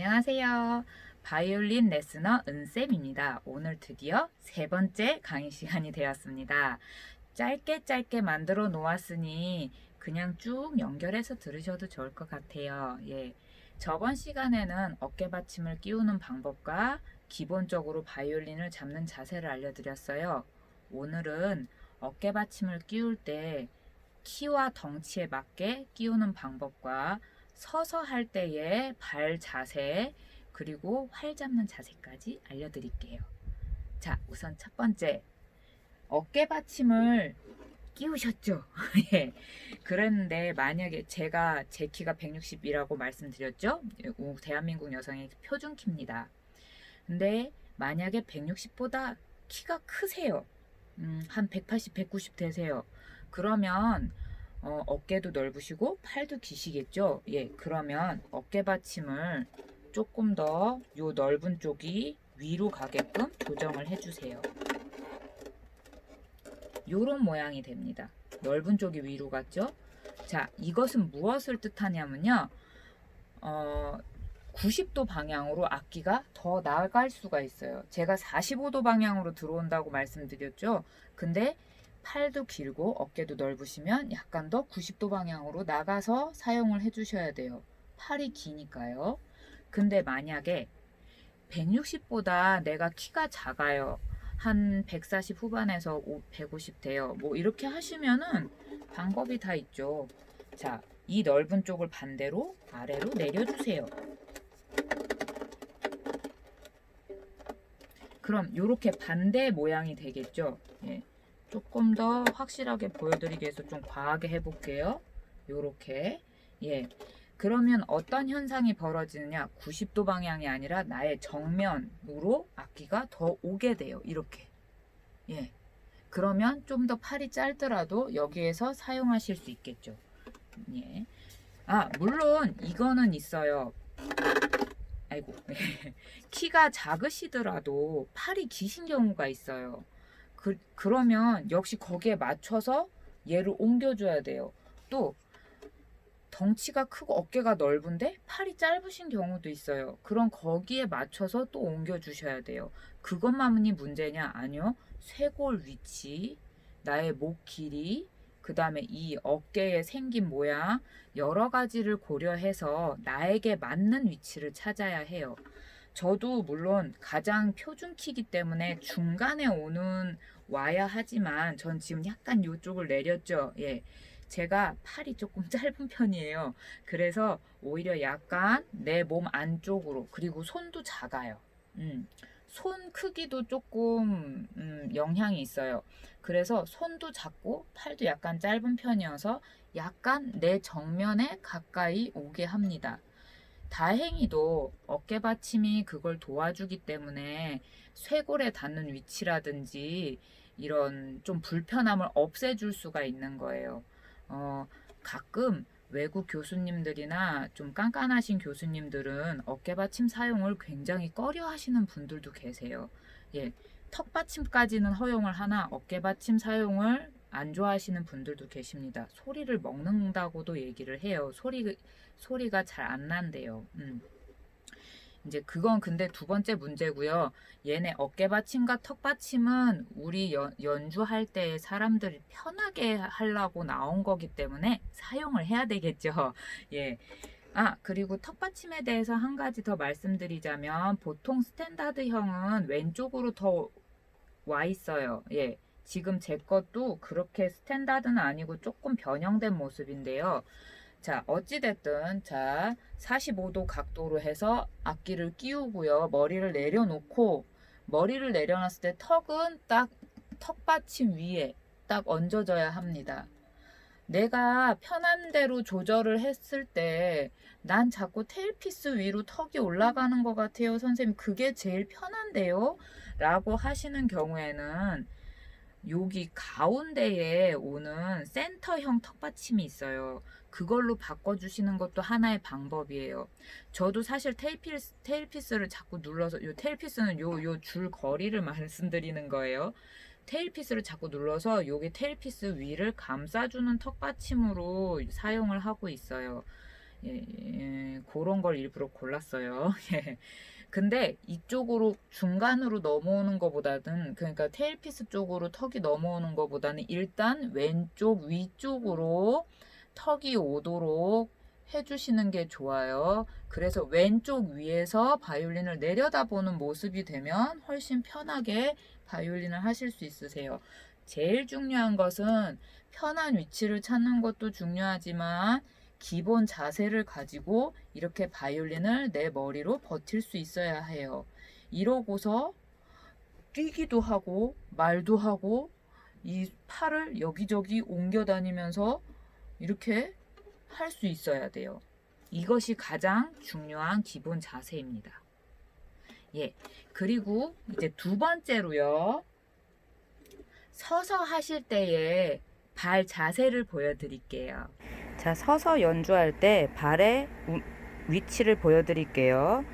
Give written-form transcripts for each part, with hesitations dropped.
안녕하세요. 바이올린 레스너 은쌤입니다. 오늘 드디어 세 번째 강의 시간이 되었습니다. 짧게 짧게 만들어 놓았으니 그냥 쭉 연결해서 들으셔도 좋을 것 같아요. 예. 저번 시간에는 어깨 받침을 끼우는 방법과 기본적으로 바이올린을 잡는 자세를 알려드렸어요. 오늘은 어깨 받침을 끼울 때 키와 덩치에 맞게 끼우는 방법과 서서 할 때의 발 자세, 그리고 활 잡는 자세까지 알려드릴게요. 자, 우선 첫 번째, 어깨 받침을 끼우셨죠? 예. 그랬는데 만약에 제가 제 키가 160이라고 말씀드렸죠? 대한민국 여성의 표준 키입니다. 근데 만약에 160보다 키가 크세요. 한 180, 190 되세요. 그러면 어깨도 넓으시고 팔도 기시겠죠? 예, 그러면 어깨 받침을 조금 더 요 넓은 쪽이 위로 가게끔 조정을 해주세요. 요런 모양이 됩니다. 넓은 쪽이 위로 갔죠? 자, 이것은 무엇을 뜻하냐면요. 90도 방향으로 악기가 더 나갈 수가 있어요. 제가 45도 방향으로 들어온다고 말씀드렸죠. 근데 팔도 길고 어깨도 넓으시면 약간 더 90도 방향으로 나가서 사용을 해주셔야 돼요. 팔이 기니까요. 근데 만약에 160보다 내가 키가 작아요. 한 140 후반에서 150 돼요. 뭐 이렇게 하시면은 방법이 다 있죠. 자, 이 넓은 쪽을 반대로 아래로 내려주세요. 그럼 이렇게 반대 모양이 되겠죠. 예. 조금 더 확실하게 보여드리기 위해서 좀 과하게 해볼게요. 요렇게. 예. 그러면 어떤 현상이 벌어지느냐? 90도 방향이 아니라 나의 정면으로 악기가 더 오게 돼요. 이렇게. 예. 그러면 좀 더 팔이 짧더라도 여기에서 사용하실 수 있겠죠. 예. 아, 물론 이거는 있어요. 아이고. 키가 작으시더라도 팔이 기신 경우가 있어요. 그러면 역시 거기에 맞춰서 얘를 옮겨줘야 돼요. 또 덩치가 크고 어깨가 넓은데 팔이 짧으신 경우도 있어요. 그럼 거기에 맞춰서 또 옮겨주셔야 돼요. 그것만이 문제냐? 아니요. 쇄골 위치, 나의 목 길이, 그 다음에 이 어깨의 생긴 모양, 여러 가지를 고려해서 나에게 맞는 위치를 찾아야 해요. 저도 물론 가장 표준 키기 때문에 중간에 와야 하지만 전 지금 약간 이쪽을 내렸죠. 예. 제가 팔이 조금 짧은 편이에요. 그래서 오히려 약간 내 몸 안쪽으로, 그리고 손도 작아요. 손 크기도 조금 영향이 있어요. 그래서 손도 작고 팔도 약간 짧은 편이어서 약간 내 정면에 가까이 오게 합니다. 다행히도 어깨 받침이 그걸 도와주기 때문에 쇄골에 닿는 위치라든지 이런 좀 불편함을 없애줄 수가 있는 거예요. 가끔 외국 교수님들이나 좀 깐깐하신 교수님들은 어깨 받침 사용을 굉장히 꺼려 하시는 분들도 계세요. 예, 턱 받침까지는 허용을 하나 어깨 받침 사용을 안 좋아하시는 분들도 계십니다. 소리를 먹는다고도 얘기를 해요. 소리가 잘 안 난대요. 이제 그건 근데 두 번째 문제고요. 얘네 어깨 받침과 턱 받침은 우리 연주할 때 사람들이 편하게 하려고 나온 거기 때문에 사용을 해야 되겠죠. 예. 아, 그리고 턱 받침에 대해서 한 가지 더 말씀드리자면 보통 스탠다드형은 왼쪽으로 더 와 있어요. 예. 지금 제 것도 그렇게 스탠다드는 아니고 조금 변형된 모습인데요. 자, 어찌됐든, 자, 45도 각도로 해서 악기를 끼우고요. 머리를 내려놨을 때 턱은 딱 턱받침 위에 딱 얹어져야 합니다. 내가 편한 대로 조절을 했을 때, 난 자꾸 테일피스 위로 턱이 올라가는 것 같아요. 선생님, 그게 제일 편한데요? 라고 하시는 경우에는, 여기 가운데에 오는 센터형 턱받침이 있어요. 그걸로 바꿔주시는 것도 하나의 방법이에요. 저도 사실 테일피스를 자꾸 눌러서, 요 테일피스는 요 줄 거리를 말씀드리는 거예요. 테일피스를 자꾸 눌러서 여기 테일피스 위를 감싸주는 턱받침으로 사용을 하고 있어요. 그런 걸 일부러 골랐어요. 예. 근데 이쪽으로 중간으로 넘어오는 것보다는, 그러니까 테일피스 쪽으로 턱이 넘어오는 것보다는 일단 왼쪽 위쪽으로 턱이 오도록 해주시는 게 좋아요. 그래서 왼쪽 위에서 바이올린을 내려다보는 모습이 되면 훨씬 편하게 바이올린을 하실 수 있으세요. 제일 중요한 것은 편한 위치를 찾는 것도 중요하지만 기본 자세를 가지고 이렇게 바이올린을 내 머리로 버틸 수 있어야 해요. 이러고서 뛰기도 하고 말도 하고 이 팔을 여기저기 옮겨 다니면서 이렇게 할 수 있어야 돼요. 이것이 가장 중요한 기본 자세입니다. 예. 그리고 이제 두 번째로요. 서서 하실 때의 발 자세를 보여드릴게요. 자, 서서 연주할 때 발의 위치를 보여드릴게요.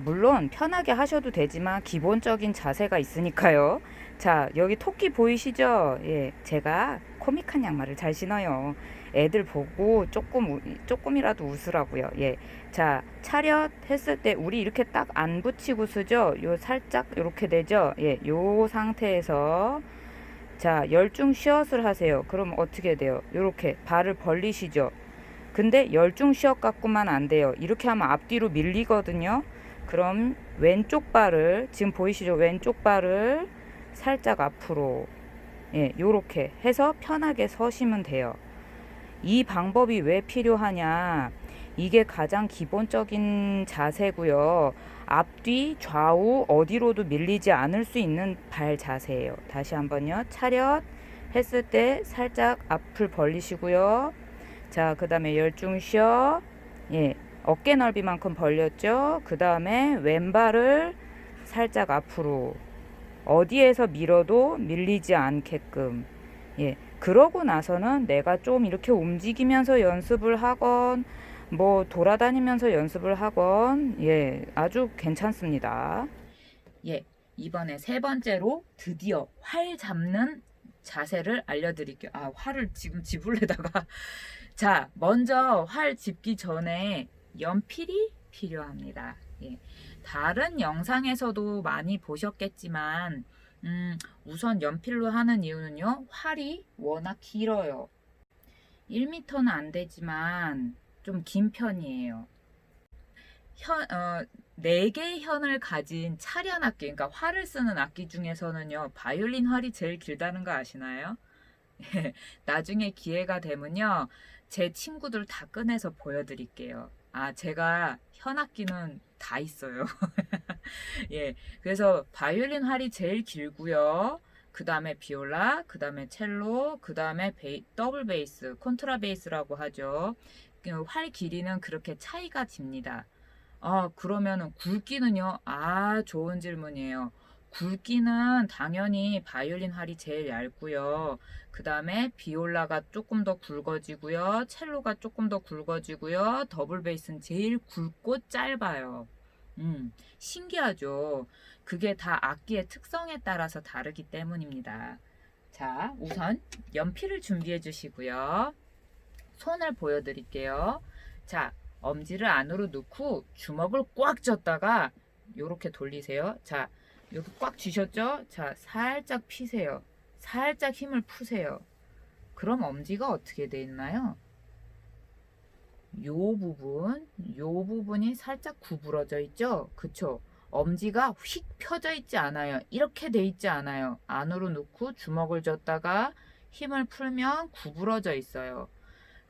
물론 편하게 하셔도 되지만 기본적인 자세가 있으니까요. 자, 여기 토끼 보이시죠? 예, 제가 코믹한 양말을 잘 신어요. 애들 보고 조금이라도 웃으라고요. 예. 자, 차렷 했을 때 우리 이렇게 딱 안 붙이고 쓰죠? 요 살짝 이렇게 되죠? 예, 요 상태에서 자, 열중 시엇을 하세요. 그럼 어떻게 돼요? 요렇게 발을 벌리시죠. 근데 열중 시엇 갖고만 안 돼요. 이렇게 하면 앞뒤로 밀리거든요. 그럼 왼쪽 발을, 지금 보이시죠? 왼쪽 발을 살짝 앞으로, 예, 요렇게 해서 편하게 서시면 돼요. 이 방법이 왜 필요하냐? 이게 가장 기본적인 자세고요. 앞뒤 좌우 어디로도 밀리지 않을 수 있는 발 자세예요. 다시 한번요. 차렷 했을 때 살짝 앞을 벌리시고요. 자, 그 다음에 열중 쉬어. 예, 어깨 넓이만큼 벌렸죠. 그 다음에 왼발을 살짝 앞으로, 어디에서 밀어도 밀리지 않게끔. 예, 그러고 나서는 내가 좀 이렇게 움직이면서 연습을 하건 뭐 돌아다니면서 연습을 하건, 예, 아주 괜찮습니다. 예, 이번에 세 번째로 드디어 활 잡는 자세를 알려드릴게요. 활을 지금 집을래다가 자, 먼저 활 집기 전에 연필이 필요합니다. 예, 다른 영상에서도 많이 보셨겠지만 우선 연필로 하는 이유는요. 활이 워낙 길어요. 1m는 안 되지만 좀 긴 편이에요. 4개의 현을 가진 차련 악기, 그러니까 활을 쓰는 악기 중에서는요. 바이올린 활이 제일 길다는 거 아시나요? 나중에 기회가 되면요. 제 친구들 다 꺼내서 보여드릴게요. 제가 현악기는 다 있어요. 예, 그래서 바이올린 활이 제일 길고요. 그 다음에 비올라, 그 다음에 첼로, 그 다음에 더블 베이스, 콘트라 베이스라고 하죠. 활 길이는 그렇게 차이가 집니다. 그러면은 굵기는요? 좋은 질문이에요. 굵기는 당연히 바이올린 활이 제일 얇고요. 그 다음에 비올라가 조금 더 굵어지고요. 첼로가 조금 더 굵어지고요. 더블 베이스는 제일 굵고 짧아요. 신기하죠? 그게 다 악기의 특성에 따라서 다르기 때문입니다. 자, 우선 연필을 준비해 주시고요. 손을 보여드릴게요. 자, 엄지를 안으로 넣고 주먹을 꽉 쥐었다가 요렇게 돌리세요. 자, 여기 꽉 쥐셨죠? 자, 살짝 피세요. 살짝 힘을 푸세요. 그럼 엄지가 어떻게 돼 있나요? 요 부분이 살짝 구부러져 있죠? 그쵸? 엄지가 휙 펴져 있지 않아요. 이렇게 돼 있지 않아요. 안으로 넣고 주먹을 쥐었다가 힘을 풀면 구부러져 있어요.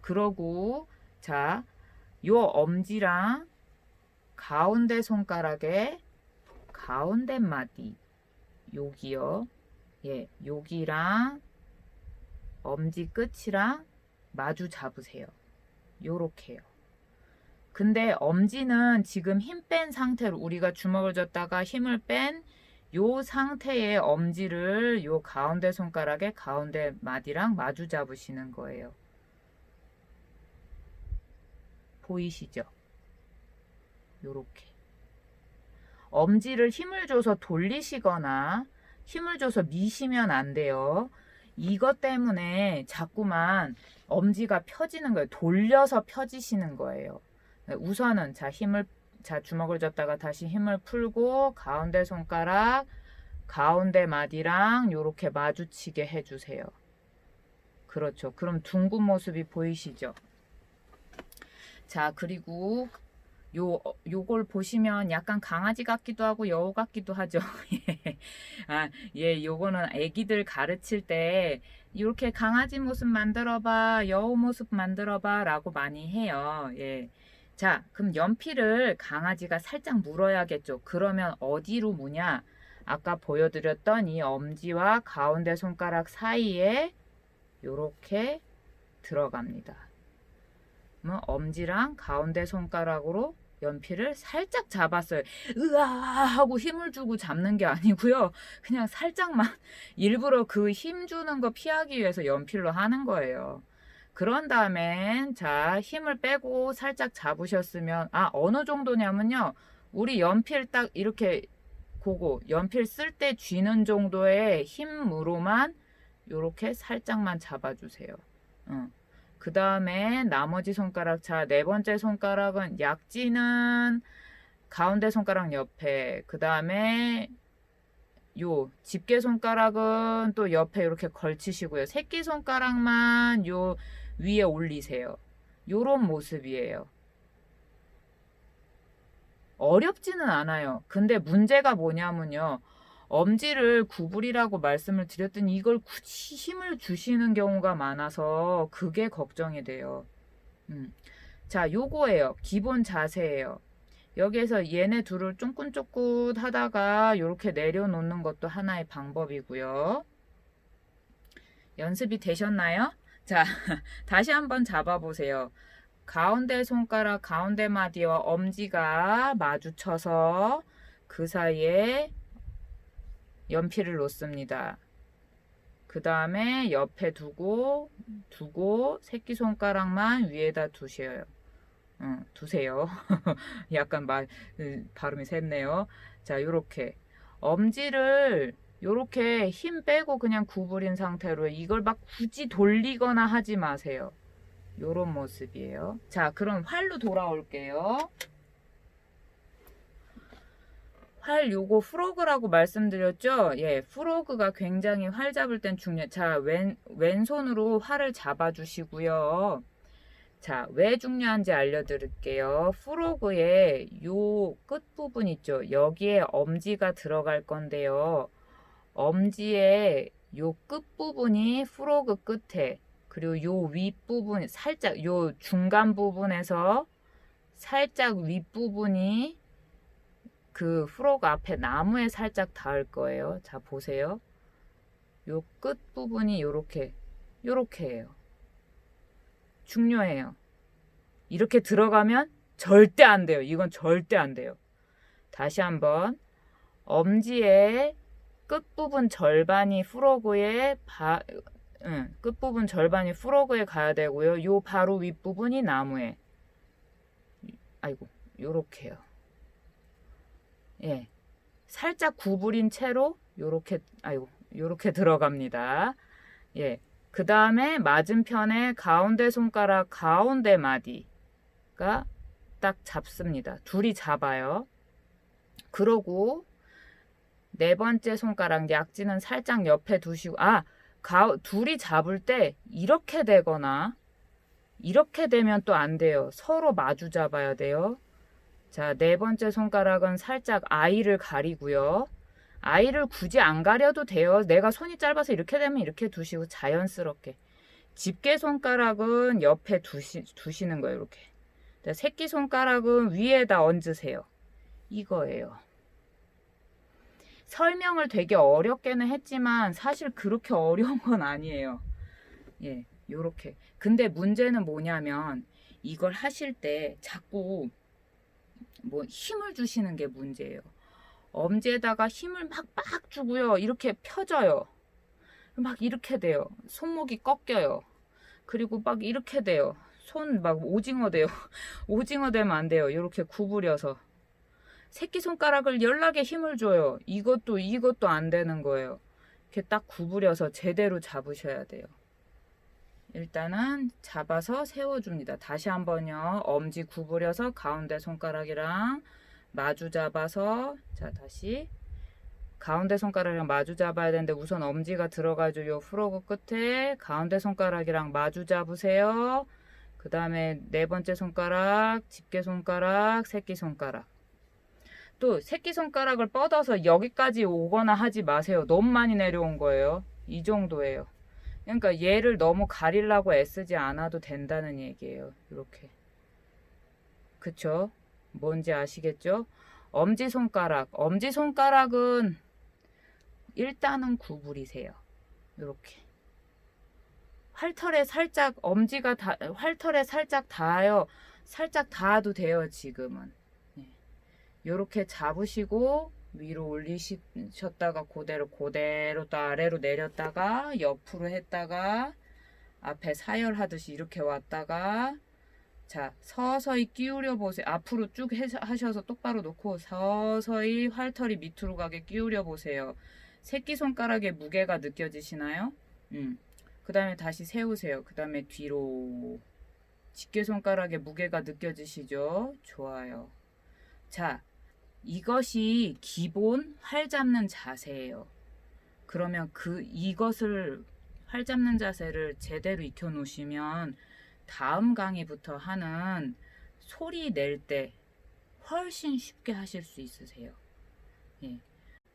그러고 자, 요 엄지랑 가운데 손가락에 가운데 마디, 여기요. 예, 여기랑 엄지 끝이랑 마주 잡으세요. 요렇게요. 근데 엄지는 지금 힘 뺀 상태로, 우리가 주먹을 쥐었다가 힘을 뺀 요 상태의 엄지를 요 가운데 손가락에 가운데 마디랑 마주 잡으시는 거예요. 보이시죠? 요렇게. 엄지를 힘을 줘서 돌리시거나 힘을 줘서 미시면 안 돼요. 이것 때문에 자꾸만 엄지가 펴지는 거예요. 돌려서 펴지시는 거예요. 우선은 자 주먹을 쥐었다가 다시 힘을 풀고 가운데 손가락, 가운데 마디랑 요렇게 마주치게 해주세요. 그렇죠. 그럼 둥근 모습이 보이시죠? 자, 그리고 요걸 보시면 약간 강아지 같기도 하고 여우 같기도 하죠. 요거는 애기들 가르칠 때 이렇게 강아지 모습 만들어봐, 여우 모습 만들어봐 라고 많이 해요. 예. 자, 그럼 연필을 강아지가 살짝 물어야겠죠. 그러면 어디로 무냐? 아까 보여드렸던 이 엄지와 가운데 손가락 사이에 요렇게 들어갑니다. 엄지랑 가운데 손가락으로 연필을 살짝 잡았어요. 으아 하고 힘을 주고 잡는 게 아니고요. 그냥 살짝만 일부러 그 힘 주는 거 피하기 위해서 연필로 하는 거예요. 그런 다음엔 자 힘을 빼고 살짝 잡으셨으면 어느 정도냐면요. 우리 연필 딱 이렇게 연필 쓸 때 쥐는 정도의 힘으로만 이렇게 살짝만 잡아주세요. 그 다음에 나머지 손가락, 자, 네 번째 손가락은 약지는 가운데 손가락 옆에, 그 다음에 요 집게 손가락은 또 옆에 이렇게 걸치시고요. 새끼 손가락만 요 위에 올리세요. 요런 모습이에요. 어렵지는 않아요. 근데 문제가 뭐냐면요. 엄지를 구부리라고 말씀을 드렸더니 이걸 굳이 힘을 주시는 경우가 많아서 그게 걱정이 돼요. 자, 요거예요. 기본 자세예요. 여기에서 얘네 둘을 쫑긋쫑긋 하다가 이렇게 내려놓는 것도 하나의 방법이고요. 연습이 되셨나요? 자, 다시 한번 잡아보세요. 가운데 손가락, 가운데 마디와 엄지가 마주쳐서 그 사이에 연필을 놓습니다. 그 다음에 옆에 두고 새끼손가락만 위에다 두세요. 두세요. 약간 발음이 샜네요. 자, 요렇게 엄지를 요렇게 힘 빼고 그냥 구부린 상태로 이걸 막 굳이 돌리거나 하지 마세요. 요런 모습이에요. 자, 그럼 활로 돌아올게요. 활 요거 프로그라고 말씀드렸죠? 예, 프로그가 굉장히 활 잡을 땐 중요해요. 자, 왼손으로 활을 잡아주시고요. 자, 왜 중요한지 알려드릴게요. 프로그의 요 끝부분 있죠? 여기에 엄지가 들어갈 건데요. 엄지의 요 끝부분이 프로그 끝에, 그리고 요 윗부분, 살짝 요 중간 부분에서 살짝 윗부분이 그 프로그 앞에 나무에 살짝 닿을 거예요. 자, 보세요. 요 끝부분이 요렇게 해요. 중요해요. 이렇게 들어가면 절대 안 돼요. 이건 절대 안 돼요. 다시 한번 엄지의 끝부분 절반이 프로그에 끝부분 절반이 프로그에 가야 되고요. 요 바로 윗부분이 나무에 요렇게요. 예. 살짝 구부린 채로 요렇게 들어갑니다. 예. 그 다음에 맞은편에 가운데 손가락 가운데 마디가 딱 잡습니다. 둘이 잡아요. 그러고 네 번째 손가락 약지는 살짝 옆에 두시고 둘이 잡을 때 이렇게 되거나 이렇게 되면 또 안 돼요. 서로 마주 잡아야 돼요. 자, 네 번째 손가락은 살짝 아이를 가리고요. 아이를 굳이 안 가려도 돼요. 내가 손이 짧아서 이렇게 되면 이렇게 두시고 자연스럽게. 집게 손가락은 옆에 두시는 거예요. 이렇게. 자, 새끼 손가락은 위에다 얹으세요. 이거예요. 설명을 되게 어렵게는 했지만 사실 그렇게 어려운 건 아니에요. 예, 요렇게. 근데 문제는 뭐냐면 이걸 하실 때 자꾸 힘을 주시는 게 문제예요. 엄지에다가 힘을 막 주고요. 이렇게 펴져요. 막 이렇게 돼요. 손목이 꺾여요. 그리고 막 이렇게 돼요. 손 막 오징어 돼요. 오징어 되면 안 돼요. 이렇게 구부려서. 새끼손가락을 연락에 힘을 줘요. 이것도 안 되는 거예요. 이렇게 딱 구부려서 제대로 잡으셔야 돼요. 일단은 잡아서 세워줍니다. 다시 한번요. 엄지 구부려서 가운데 손가락이랑 마주 잡아서, 자, 다시 가운데 손가락이랑 마주 잡아야 되는데 우선 엄지가 들어가죠. 요 프로그 끝에 가운데 손가락이랑 마주 잡으세요. 그 다음에 네 번째 손가락, 집게 손가락, 새끼 손가락. 또 새끼 손가락을 뻗어서 여기까지 오거나 하지 마세요. 너무 많이 내려온 거예요. 이 정도예요. 그러니까 얘를 너무 가리려고 애쓰지 않아도 된다는 얘기예요. 이렇게. 그쵸? 뭔지 아시겠죠? 엄지손가락. 엄지손가락은 일단은 구부리세요. 이렇게. 활털에 살짝, 엄지가 활털에 살짝 닿아요. 살짝 닿아도 돼요, 지금은. 이렇게 잡으시고, 위로 올리셨다가 그대로 또 아래로 내렸다가 옆으로 했다가 앞에 사열하듯이 이렇게 왔다가, 자, 서서히 끼우려 보세요. 앞으로 쭉 하셔서 똑바로 놓고 서서히 활털이 밑으로 가게 끼우려 보세요. 새끼손가락의 무게가 느껴지시나요? 그 다음에 다시 세우세요. 그 다음에 뒤로. 집게손가락의 무게가 느껴지시죠? 좋아요. 자, 이것이 기본 활 잡는 자세예요. 그러면 이것을 활 잡는 자세를 제대로 익혀 놓으시면 다음 강의부터 하는 소리 낼 때 훨씬 쉽게 하실 수 있으세요. 예.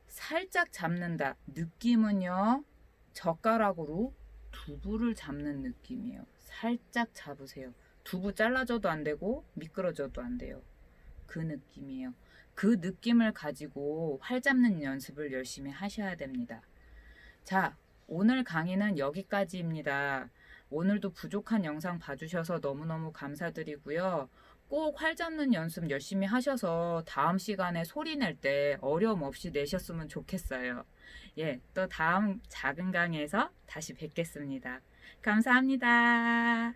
살짝 잡는다. 느낌은요, 젓가락으로 두부를 잡는 느낌이에요. 살짝 잡으세요. 두부 잘라져도 안 되고 미끄러져도 안 돼요. 그 느낌이에요. 그 느낌을 가지고 활 잡는 연습을 열심히 하셔야 됩니다. 자, 오늘 강의는 여기까지입니다. 오늘도 부족한 영상 봐주셔서 너무너무 감사드리고요. 꼭 활 잡는 연습 열심히 하셔서 다음 시간에 소리 낼 때 어려움 없이 내셨으면 좋겠어요. 예, 또 다음 작은 강의에서 다시 뵙겠습니다. 감사합니다.